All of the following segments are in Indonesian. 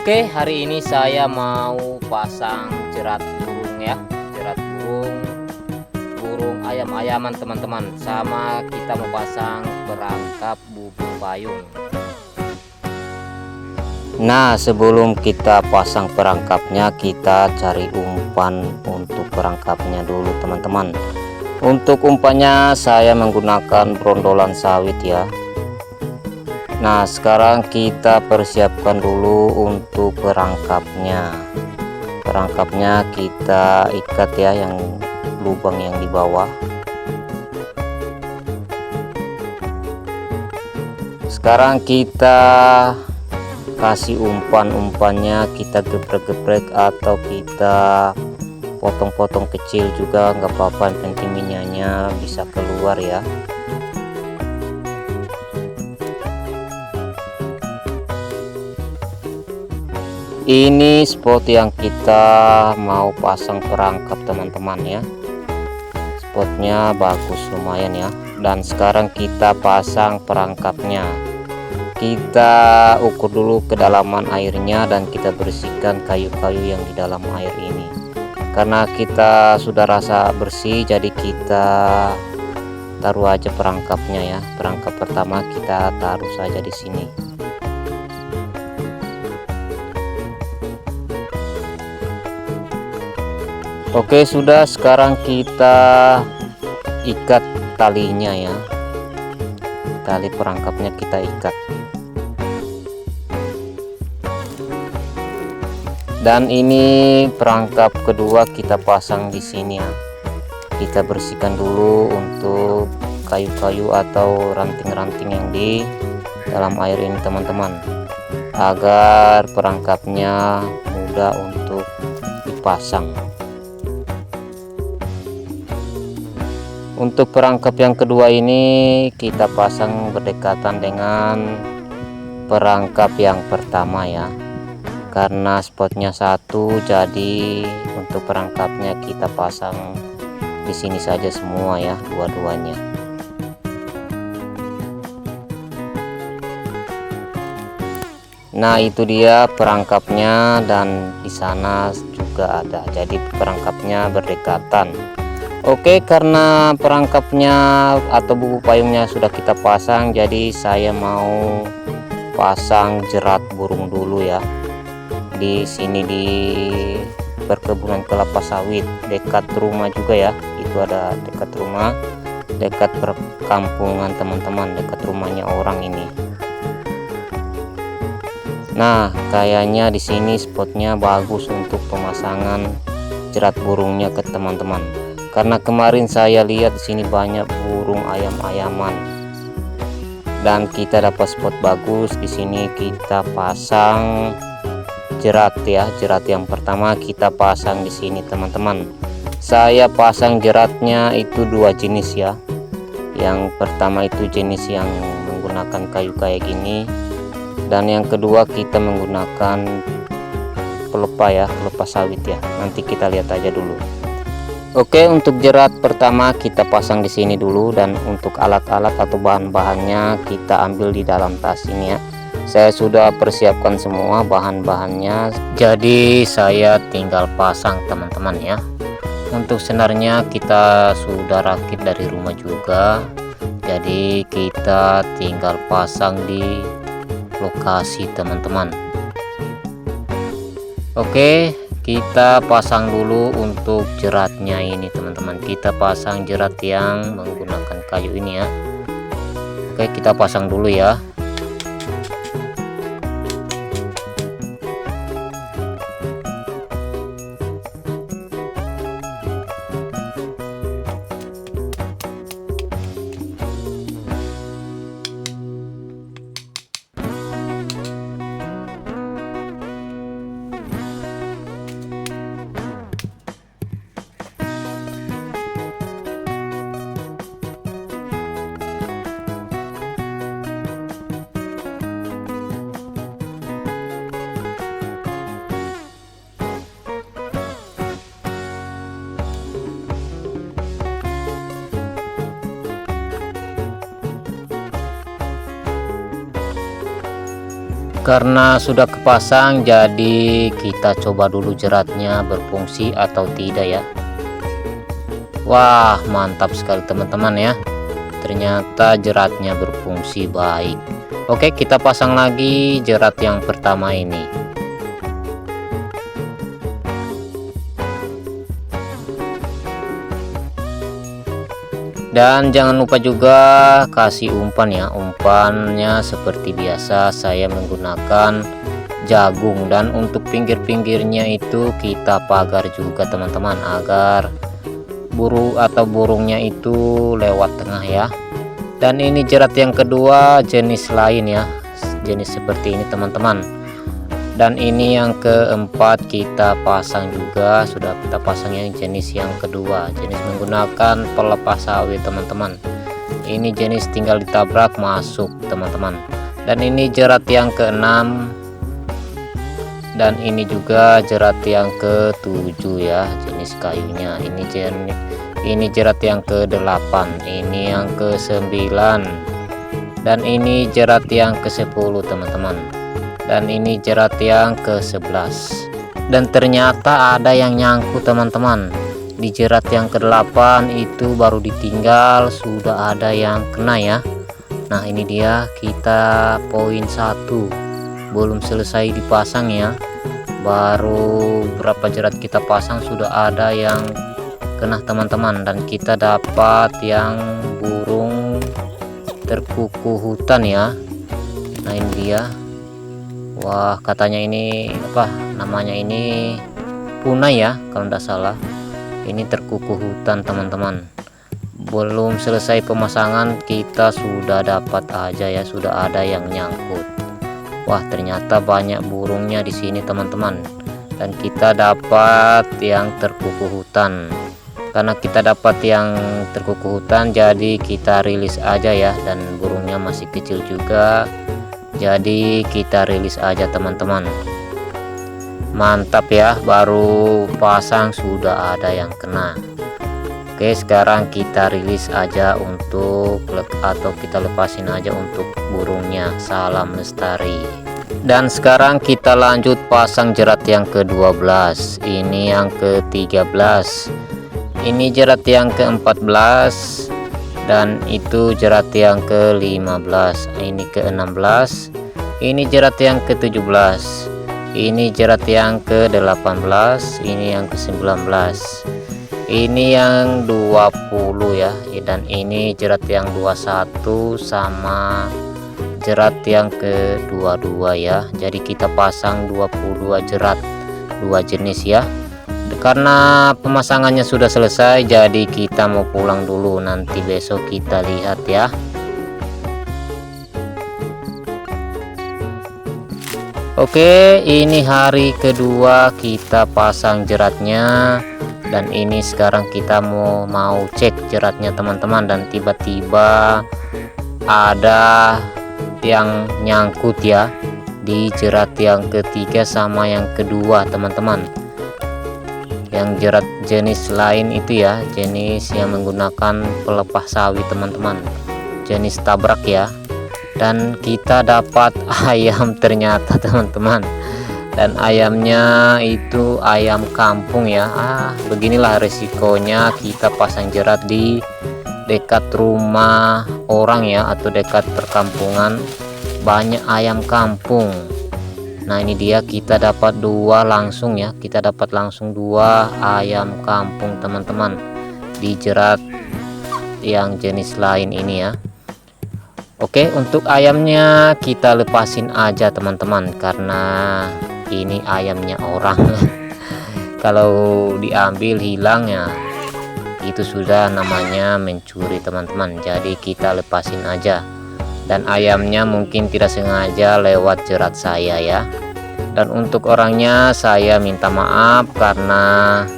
Oke, hari ini saya mau pasang jerat burung ya, jerat burung, burung ayam-ayaman teman-teman. Sama kita mau pasang perangkap bubur payung. Nah, sebelum kita pasang perangkapnya, kita cari umpan untuk perangkapnya dulu teman-teman. Untuk umpannya saya menggunakan brondolan sawit ya. Nah, sekarang kita persiapkan dulu untuk perangkapnya. Perangkapnya kita ikat ya, yang lubang yang di bawah. Sekarang kita kasih umpannya, kita geprek-geprek atau kita potong-potong kecil juga nggak apa-apa, yang penting minyaknya bisa keluar ya. Ini spot yang kita mau pasang perangkap teman-teman ya. Spotnya bagus lumayan ya. Dan sekarang kita pasang perangkapnya. Kita ukur dulu kedalaman airnya dan kita bersihkan kayu-kayu yang di dalam air ini. Karena kita sudah rasa bersih, jadi kita taruh aja perangkapnya ya. Perangkap pertama kita taruh saja di sini. Oke, sudah, sekarang kita ikat talinya ya. Tali perangkapnya kita ikat. Dan ini perangkap kedua kita pasang di sini ya. Kita bersihkan dulu untuk kayu-kayu atau ranting-ranting yang di dalam air ini teman-teman, agar perangkapnya mudah untuk dipasang. Untuk perangkap yang kedua ini kita pasang berdekatan dengan perangkap yang pertama ya. Karena spotnya satu, jadi untuk perangkapnya kita pasang di sini saja semua ya, dua-duanya. Nah, itu dia perangkapnya, dan di sana juga ada. Jadi perangkapnya berdekatan. Oke, karena perangkapnya atau bubu payungnya sudah kita pasang, jadi saya mau pasang jerat burung dulu ya. Di sini di perkebunan kelapa sawit dekat rumah juga ya. Itu ada dekat rumah, dekat perkampungan teman-teman, dekat rumahnya orang ini. Nah, kayaknya di sini spotnya bagus untuk pemasangan jerat burungnya ke teman-teman. Karena kemarin saya lihat di sini banyak burung ayam-ayaman, dan kita dapat spot bagus di sini. Kita pasang jerat ya, jerat yang pertama kita pasang di sini teman-teman. Saya pasang jeratnya itu dua jenis ya. Yang pertama itu jenis yang menggunakan kayu kayak gini, dan yang kedua kita menggunakan pelepah ya, pelepah sawit ya. Nanti kita lihat aja dulu. Oke, untuk jerat pertama kita pasang di sini dulu, dan untuk alat-alat atau bahan-bahannya kita ambil di dalam tas ini ya. Saya sudah persiapkan semua bahan-bahannya, jadi saya tinggal pasang teman-teman ya. Untuk senarnya kita sudah rakit dari rumah juga, jadi kita tinggal pasang di lokasi teman-teman. Oke, kita pasang dulu untuk jeratnya ini teman-teman. Kita pasang jerat yang menggunakan kayu ini ya. Oke, kita pasang dulu ya. Karena sudah kepasang, jadi kita coba dulu jeratnya berfungsi atau tidak ya. Wah, mantap sekali teman-teman ya. Ternyata jeratnya berfungsi baik. Oke, kita pasang lagi jerat yang pertama ini. Dan jangan lupa juga kasih umpan ya. Umpannya seperti biasa saya menggunakan jagung, dan untuk pinggir-pinggirnya itu kita pagar juga teman-teman, agar burungnya itu lewat tengah ya. Dan ini jerat yang kedua jenis lain ya, jenis seperti ini teman-teman. Dan ini yang keempat kita pasang juga, sudah kita pasang yang jenis yang kedua, jenis menggunakan pelepas sawit teman-teman. Ini jenis tinggal ditabrak masuk teman-teman. Dan ini jerat yang keenam, dan ini juga jerat yang ketujuh ya, jenis kayunya. Ini jerat yang ke-8, ini yang ke-9, dan ini jerat yang ke-10 teman-teman. Dan ini jerat yang ke-11. Dan ternyata ada yang nyangkut teman-teman. Di jerat yang ke-8 itu baru ditinggal sudah ada yang kena ya. Nah ini dia, kita poin 1 belum selesai dipasang ya. Baru berapa jerat kita pasang sudah ada yang kena teman-teman. Dan kita dapat yang burung terkuku hutan ya. Nah ini dia. Wah, katanya ini apa namanya, ini punai ya kalau tidak salah. Ini terkuku hutan teman-teman. Belum selesai pemasangan kita sudah dapat aja ya, sudah ada yang nyangkut. Wah, ternyata banyak burungnya di sini teman-teman. Dan kita dapat yang terkuku hutan. Karena kita dapat yang terkuku hutan, jadi kita rilis aja ya. Dan burungnya masih kecil juga, jadi kita rilis aja teman-teman. Mantap ya, baru pasang sudah ada yang kena. Oke, sekarang kita rilis aja atau kita lepasin aja untuk burungnya. Salam lestari. Dan sekarang kita lanjut pasang jerat yang ke-12, ini yang ke-13, ini jerat yang ke-14, dan itu jerat yang ke-15, ini ke-16, ini jerat yang ke-17, ini jerat yang ke-18, ini yang ke-19, ini yang 20 ya. Dan ini jerat yang 21 sama jerat yang ke-22 ya. Jadi kita pasang 22 jerat, 2 jenis ya. Karena pemasangannya sudah selesai, jadi kita mau pulang dulu, nanti besok kita lihat ya. Oke, ini hari kedua kita pasang jeratnya. Dan ini sekarang kita mau cek jeratnya teman-teman. Dan tiba-tiba ada yang nyangkut ya di jerat yang ketiga sama yang kedua teman-teman. Yang jerat jenis lain itu ya, jenis yang menggunakan pelepas sawit teman-teman, jenis tabrak ya. Dan kita dapat ayam ternyata teman-teman. Dan ayamnya itu ayam kampung ya. Beginilah resikonya kita pasang jerat di dekat rumah orang ya, atau dekat perkampungan banyak ayam kampung. Nah ini dia, kita dapat 2 langsung ya, kita dapat langsung 2 ayam kampung teman-teman di jerat yang jenis lain ini ya. Oke, untuk ayamnya kita lepasin aja teman-teman, karena ini ayamnya orang. Kalau diambil hilang ya, itu sudah namanya mencuri teman-teman. Jadi kita lepasin aja. Dan ayamnya mungkin tidak sengaja lewat jerat saya ya. Dan untuk orangnya saya minta maaf karena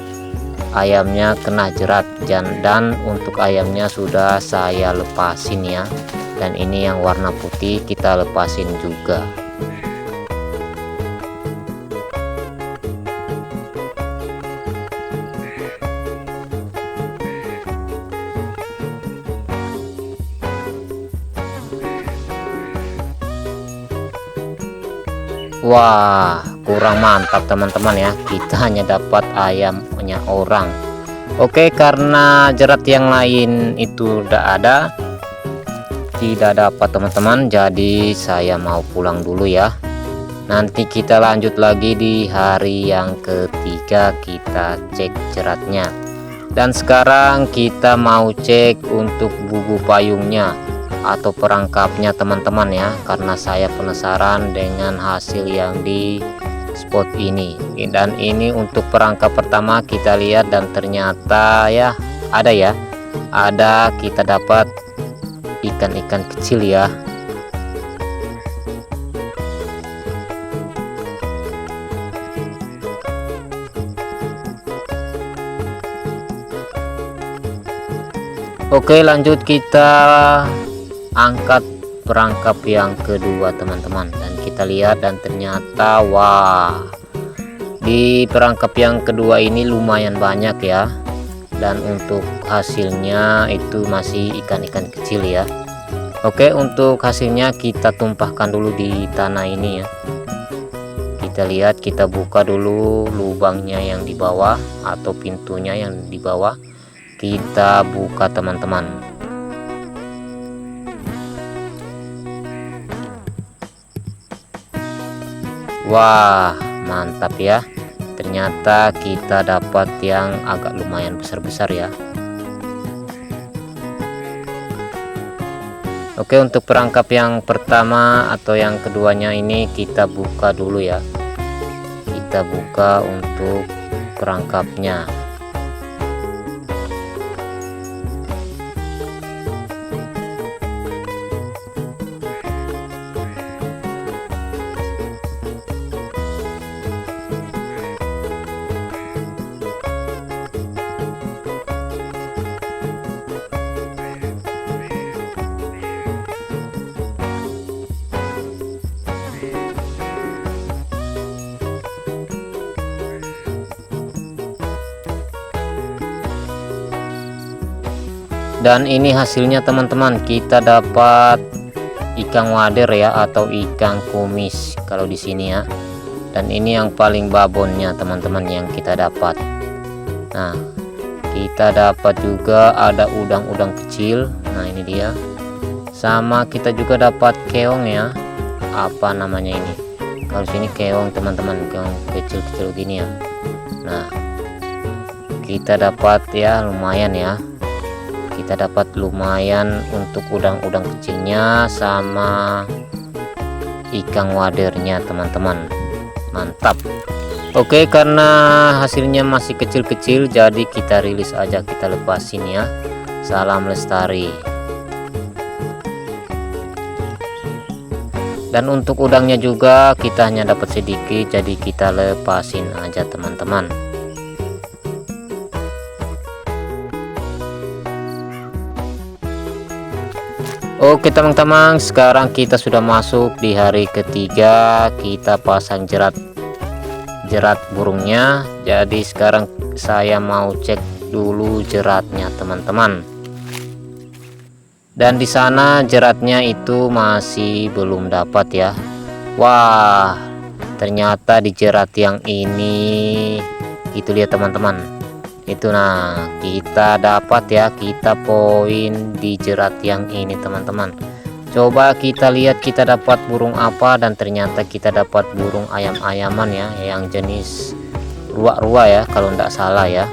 ayamnya kena jerat. Dan untuk ayamnya sudah saya lepasin ya. Dan ini yang warna putih kita lepasin juga. Wah, kurang mantap teman-teman ya, kita hanya dapat ayamnya orang. Oke, karena jerat yang lain itu tidak dapat teman-teman, jadi saya mau pulang dulu ya. Nanti kita lanjut lagi di hari yang ketiga, kita cek jeratnya. Dan sekarang kita mau cek untuk bubu payungnya atau perangkapnya teman-teman ya, karena saya penasaran dengan hasil yang di spot ini. Dan ini untuk perangkap pertama kita lihat, dan ternyata ya ada kita dapat ikan-ikan kecil ya. Oke, lanjut kita angkat perangkap yang kedua teman-teman, dan kita lihat, dan ternyata wah, di perangkap yang kedua ini lumayan banyak ya. Dan untuk hasilnya itu masih ikan-ikan kecil ya. Oke, untuk hasilnya kita tumpahkan dulu di tanah ini ya. Kita lihat, kita buka dulu lubangnya yang di bawah atau pintunya yang di bawah, kita buka teman-teman. Wah, mantap ya, ternyata kita dapat yang agak lumayan besar-besar ya. Oke, untuk perangkap yang pertama atau yang keduanya ini kita buka dulu ya. Kita buka untuk perangkapnya. Dan ini hasilnya teman-teman, kita dapat ikan wader ya, atau ikan kumis kalau di sini ya. Dan ini yang paling babonnya teman-teman yang kita dapat. Nah, kita dapat juga ada udang-udang kecil. Nah, ini dia. Sama kita juga dapat keong ya. Apa namanya ini? Kalau sini keong teman-teman, keong kecil-kecil gini ya. Nah, kita dapat ya lumayan ya. Kita dapat lumayan untuk udang-udang kecilnya sama ikan wadernya teman-teman. Mantap. Oke, karena hasilnya masih kecil-kecil, jadi kita rilis aja, kita lepasin ya. Salam lestari. Dan untuk udangnya juga kita hanya dapat sedikit, jadi kita lepasin aja teman-teman. Oke teman-teman, sekarang kita sudah masuk di hari ketiga, kita pasang jerat burungnya. Jadi sekarang saya mau cek dulu jeratnya teman-teman. Dan di sana jeratnya itu masih belum dapat ya. Wah, ternyata di jerat yang ini itu lihat teman-teman. Itu, nah kita dapat ya, kita poin di jerat yang ini teman-teman. Coba kita lihat kita dapat burung apa, dan ternyata kita dapat burung ayam-ayaman ya, yang jenis ruak-ruak ya kalau tidak salah ya.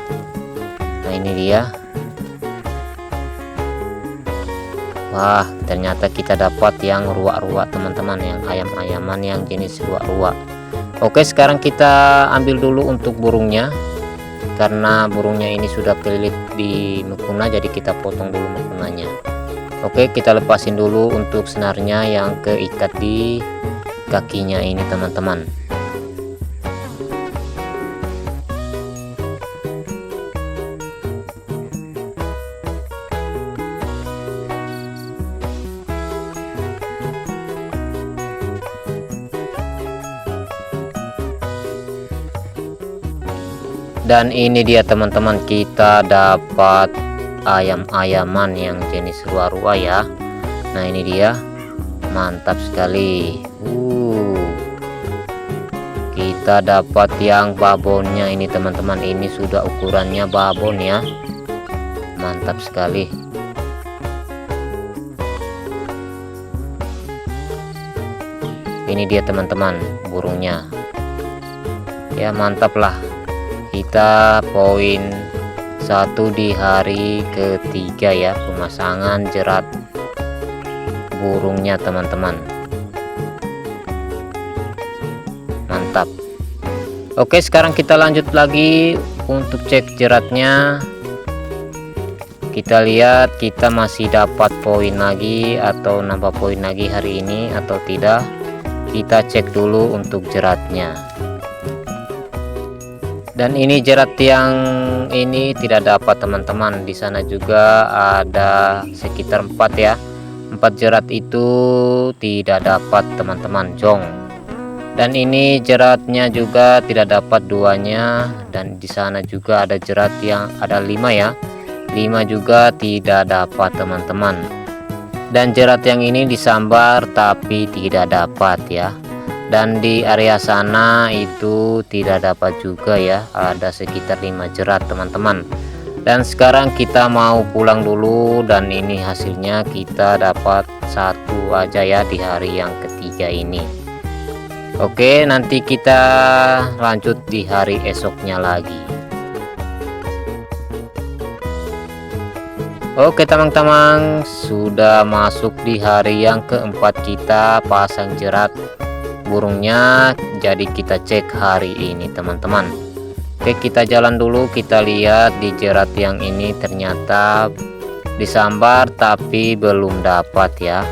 Nah, ini dia. Wah, ternyata kita dapat yang ruak-ruak teman-teman, yang ayam-ayaman yang jenis ruak-ruak. Oke, sekarang kita ambil dulu untuk burungnya. Karena burungnya ini sudah kelilit di mukuna, jadi kita potong dulu mukunanya. Oke, kita lepasin dulu untuk senarnya yang keikat di kakinya ini teman-teman. Dan ini dia teman-teman, kita dapat ayam-ayaman yang jenis ruah-ruah ya. Nah, ini dia, mantap sekali. kita dapat yang babonnya ini teman-teman. Ini sudah ukurannya babon ya, mantap sekali. Ini dia teman-teman burungnya ya, mantap lah. Kita poin 1 di hari ketiga ya, pemasangan jerat burungnya teman-teman, mantap. Oke, sekarang kita lanjut lagi untuk cek jeratnya. Kita lihat kita masih dapat poin lagi atau nambah poin lagi hari ini atau tidak. Kita cek dulu untuk jeratnya. Dan ini jerat yang ini tidak dapat teman-teman. Di sana juga ada sekitar 4 ya. 4 jerat itu tidak dapat teman-teman, jong. Dan ini jeratnya juga tidak dapat duanya. Dan di sana juga ada jerat yang ada 5 ya. 5 juga tidak dapat teman-teman. Dan jerat yang ini disambar tapi tidak dapat ya. Dan di area sana itu tidak dapat juga ya, ada sekitar 5 jerat teman-teman. Dan sekarang kita mau pulang dulu, dan ini hasilnya kita dapat 1 aja ya di hari yang ketiga ini. Oke, nanti kita lanjut di hari esoknya lagi. Oke teman-teman, sudah masuk di hari yang keempat kita pasang jerat burungnya. Jadi kita cek hari ini teman-teman. Oke, kita jalan dulu, kita lihat di jerat yang ini ternyata disambar tapi belum dapat ya,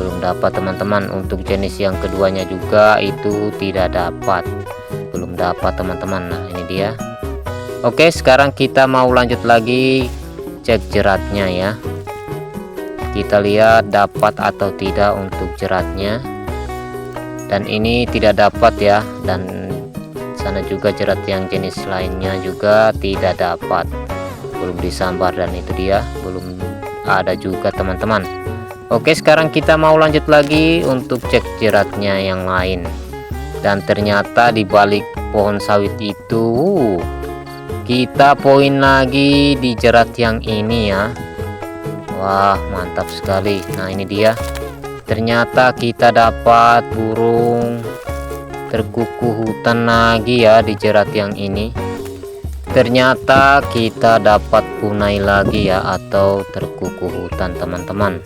belum dapat teman-teman. Untuk jenis yang keduanya juga itu tidak dapat, belum dapat teman-teman. Nah ini dia. Oke, sekarang kita mau lanjut lagi cek jeratnya ya. Kita lihat dapat atau tidak untuk jeratnya. Dan ini tidak dapat ya, dan sana juga jerat yang jenis lainnya juga tidak dapat, belum disambar. Dan itu dia, belum ada juga teman-teman. Oke, sekarang kita mau lanjut lagi untuk cek jeratnya yang lain. Dan ternyata di balik pohon sawit itu kita poin lagi di jerat yang ini ya. Wah, mantap sekali. Nah ini dia, ternyata kita dapat burung terkuku hutan lagi ya di jerat yang ini. Ternyata kita dapat punai lagi ya, atau terkuku hutan teman-teman.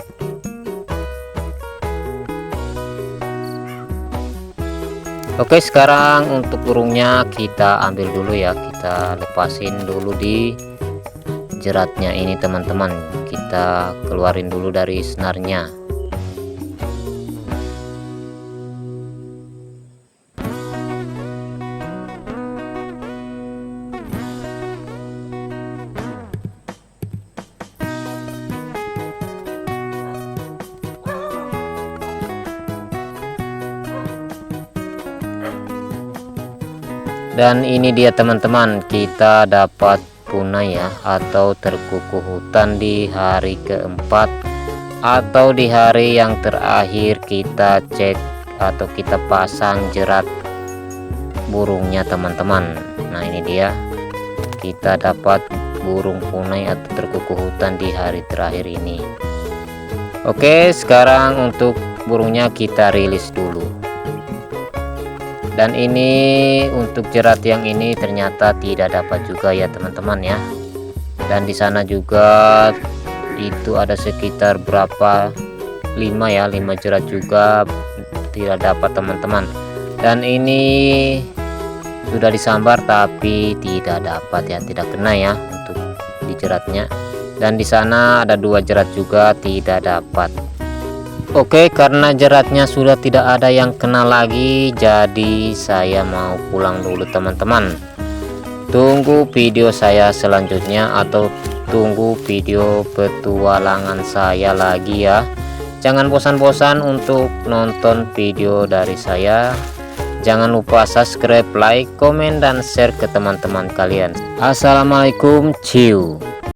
Oke, sekarang untuk burungnya kita ambil dulu ya, kita lepasin dulu di jeratnya ini teman-teman. Kita keluarin dulu dari senarnya. Dan ini dia teman-teman, kita dapat punai ya, atau terkuku hutan di hari keempat atau di hari yang terakhir kita cek atau kita pasang jerat burungnya teman-teman. Nah ini dia, kita dapat burung punai atau terkuku hutan di hari terakhir ini. Oke, sekarang untuk burungnya kita rilis dulu. Dan ini untuk jerat yang ini ternyata tidak dapat juga ya teman-teman ya. Dan di sana juga itu ada sekitar berapa, 5 ya, 5 jerat juga tidak dapat teman-teman. Dan ini sudah disambar tapi tidak dapat ya, tidak kena ya untuk di jeratnya. Dan di sana ada 2 jerat juga tidak dapat. Oke, karena jeratnya sudah tidak ada yang kena lagi, jadi saya mau pulang dulu teman-teman. Tunggu video saya selanjutnya atau tunggu video petualangan saya lagi ya. Jangan bosan-bosan untuk nonton video dari saya. Jangan lupa subscribe, like, komen, dan share ke teman-teman kalian. Assalamualaikum, ciu.